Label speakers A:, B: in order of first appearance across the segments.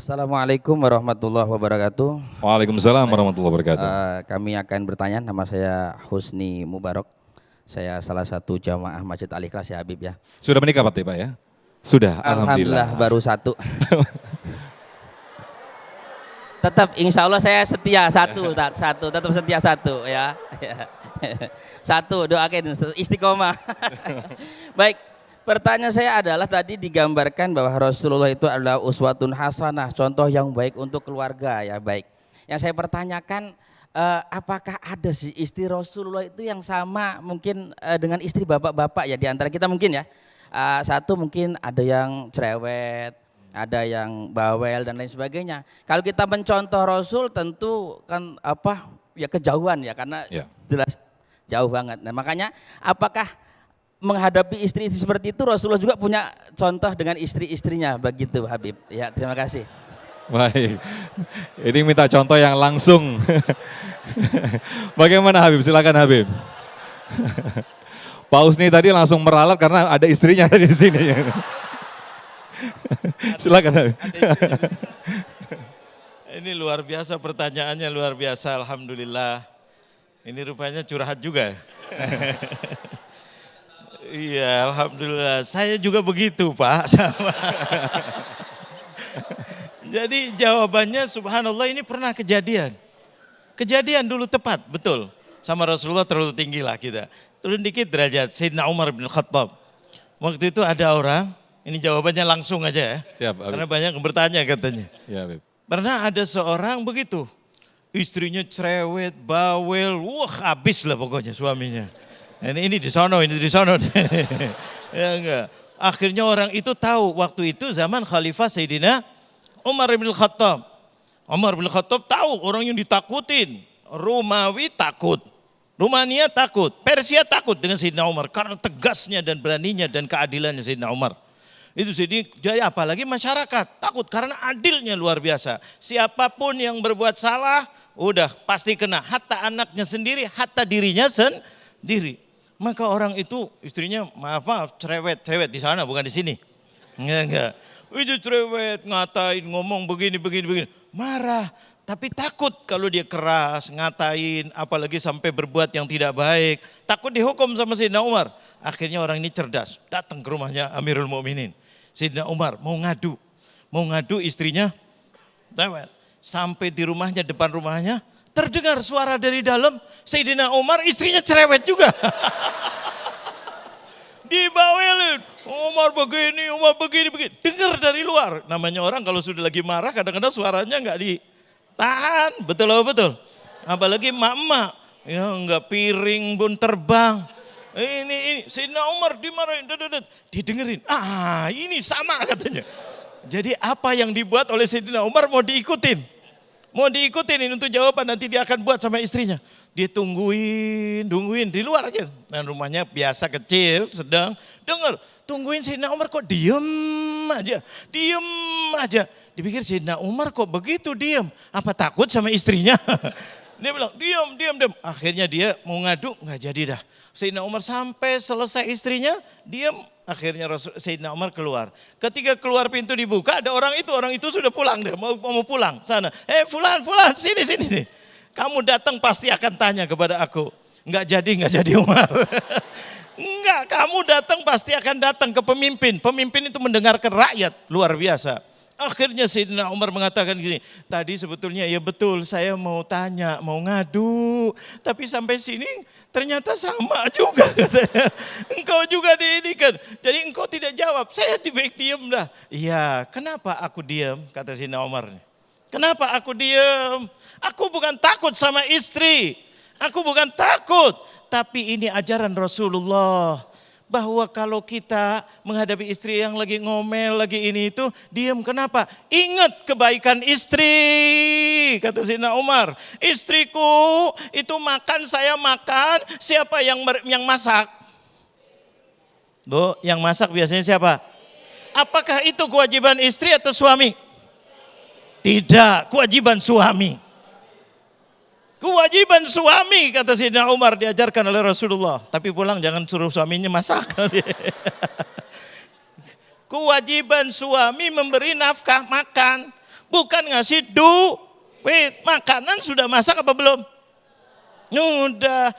A: Assalamualaikum warahmatullahi wabarakatuh.
B: Waalaikumsalam warahmatullahi wabarakatuh.
A: Kami akan bertanya, nama saya Husni Mubarok. Saya salah satu jamaah Masjid Al Ikhlas ya Habib ya.
B: Sudah menikah Pak ya? Sudah, alhamdulillah.
A: Baru satu. Tetap insya Allah saya setia satu, tetap setia satu ya. Satu, doakan istiqomah. Baik, pertanyaan saya adalah tadi digambarkan bahwa Rasulullah itu adalah uswatun hasanah, contoh yang baik untuk keluarga ya baik. Yang saya pertanyakan, apakah ada sih istri Rasulullah itu yang sama mungkin dengan istri bapak-bapak ya di antara kita mungkin ya. Satu mungkin ada yang cerewet, ada yang bawel dan lain sebagainya. Kalau kita mencontoh Rasul tentu kan ya kejauhan ya karena jelas jauh banget. Nah makanya apakah menghadapi istri seperti itu Rasulullah juga punya contoh dengan istri-istrinya begitu Habib. Ya terima kasih.
B: Baik, ini minta contoh yang langsung. Bagaimana Habib? Silakan Habib. Pak Husni tadi langsung meralat karena ada istrinya di sini. Silakan Habib.
C: Ini luar biasa pertanyaannya, luar biasa, alhamdulillah. Ini rupanya curhat juga. Iya, alhamdulillah. Saya juga begitu, Pak. Jadi jawabannya subhanallah ini pernah kejadian. Kejadian dulu tepat, betul. Sama Rasulullah terlalu tinggi lah kita. Turun dikit derajat, Sayyidina Umar bin Khattab. Waktu itu ada orang, ini jawabannya langsung aja ya.
B: Siap,
C: karena banyak yang bertanya katanya.
B: Ya, Habib.
C: Pernah ada seorang begitu. Istrinya cerewet, bawel, wah habis lah pokoknya suaminya. Ini di sono, ini di sono. Ya enggak. Akhirnya orang itu tahu, waktu itu zaman Khalifah Sayyidina Umar bin Khattab. Umar bin Khattab tahu orang yang ditakutin. Romawi takut. Rumania takut. Persia takut dengan Sayyidina Umar. Karena tegasnya dan beraninya dan keadilannya Sayyidina Umar. Itu jadi apalagi masyarakat takut karena adilnya luar biasa. Siapapun yang berbuat salah, udah pasti kena. Hatta anaknya sendiri, hatta dirinya sendiri. Maka orang itu istrinya maaf cerewet di sana bukan di sini. Enggak. Itu cerewet ngatain ngomong begini. Marah. Tapi takut kalau dia keras, ngatain, apalagi sampai berbuat yang tidak baik. Takut dihukum sama Sayyidina Umar. Akhirnya orang ini cerdas, datang ke rumahnya Amirul Mukminin. Sayyidina Umar mau ngadu istrinya. Sampai di rumahnya, depan rumahnya, terdengar suara dari dalam, Sayyidina Umar istrinya cerewet juga. Dibawelin, Umar begini. Dengar dari luar. Namanya orang kalau sudah lagi marah kadang-kadang suaranya nggak tahan, betul. Apalagi emak-emak, ya enggak piring pun terbang. Ini Sayyidina Umar dimarahin, didengerin. Ini sama katanya. Jadi apa yang dibuat oleh Sayyidina Umar mau diikutin ini untuk jawaban nanti dia akan buat sama istrinya. Dia tungguin di luar aja. Dan rumahnya biasa kecil, sedang dengar. Tungguin Sayyidina Umar kok diem aja. Dipikir Sayyidina Umar kok begitu diem. Apa takut sama istrinya? Dia bilang diam. Akhirnya dia mau ngadu, nggak jadi dah. Sayyidina Umar sampai selesai istrinya, diam. Akhirnya Sayyidina Umar keluar. Ketika keluar pintu dibuka, ada orang itu sudah pulang deh, mau pulang sana. Fulan, sini. Kamu datang pasti akan tanya kepada aku. Nggak jadi Umar. Enggak, kamu datang pasti akan datang ke pemimpin. Pemimpin itu mendengarkan rakyat, luar biasa. Akhirnya Sayyidina Umar mengatakan gini, tadi sebetulnya ya betul saya mau tanya, mau ngadu, tapi sampai sini ternyata sama juga katanya. Engkau juga diinikan, jadi engkau tidak jawab, saya diam dah. Iya, kenapa aku diam, kata Sayyidina Umar. Kenapa aku diam? Aku bukan takut sama istri, aku bukan takut, tapi ini ajaran Rasulullah. Bahwa kalau kita menghadapi istri yang lagi ngomel, lagi ini itu, diam kenapa? Ingat kebaikan istri, kata Sayyidina Umar. Istriku itu makan, saya makan, siapa yang masak? Bu, yang masak biasanya siapa? Apakah itu kewajiban istri atau suami? Tidak, kewajiban suami. Kewajiban suami, kata Sayyidina Umar, diajarkan oleh Rasulullah. Tapi pulang jangan suruh suaminya masak. Kewajiban suami memberi nafkah makan. bukan ngasih duit. Makanan sudah masak apa belum? Udah.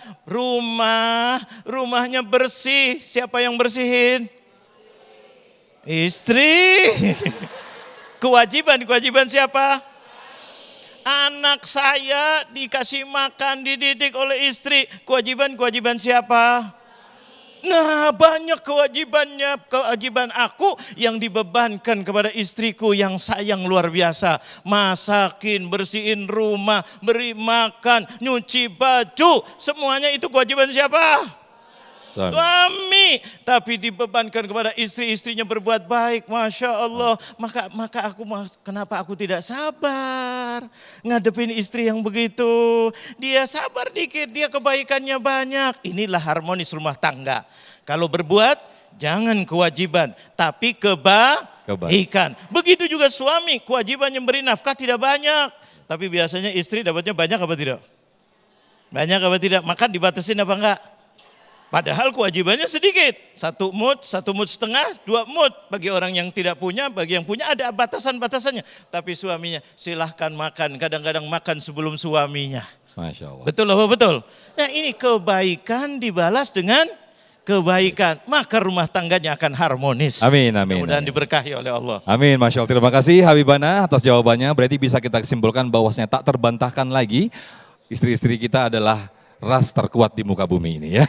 C: Rumahnya bersih. Siapa yang bersihin? Istri. Kewajiban siapa? Anak saya dikasih makan, dididik oleh istri. Kewajiban siapa? Nah, banyak kewajiban aku yang dibebankan kepada istriku yang sayang luar biasa. Masakin, bersihin rumah, beri makan, nyuci baju. Semuanya itu kewajiban siapa? Suami. Tapi dibebankan kepada istri-istrinya berbuat baik. Masya Allah. Kenapa aku tidak sabar ngadepin istri yang begitu. Dia sabar dikit, dia kebaikannya banyak. Inilah harmonis rumah tangga. Kalau berbuat, jangan kewajiban, tapi kebaikan. Begitu juga suami, kewajibannya beri nafkah tidak banyak. Tapi biasanya istri dapatnya banyak apa tidak? Banyak apa tidak? Makan dibatasin apa enggak? Padahal kewajibannya sedikit. 1 mud, 1 mud setengah, 2 mud. Bagi orang yang tidak punya, bagi yang punya ada batasan-batasannya. Tapi suaminya silahkan makan, kadang-kadang makan sebelum suaminya.
B: Masya Allah.
C: Betul apa betul? Nah ini kebaikan dibalas dengan kebaikan. Maka rumah tangganya akan harmonis.
B: Amin, amin.
C: Mudah-mudahan diberkahi oleh Allah.
B: Amin, Masya Allah. Terima kasih Habibana atas jawabannya. Berarti bisa kita simpulkan bahwasanya tak terbantahkan lagi istri-istri kita adalah ras terkuat di muka bumi ini ya.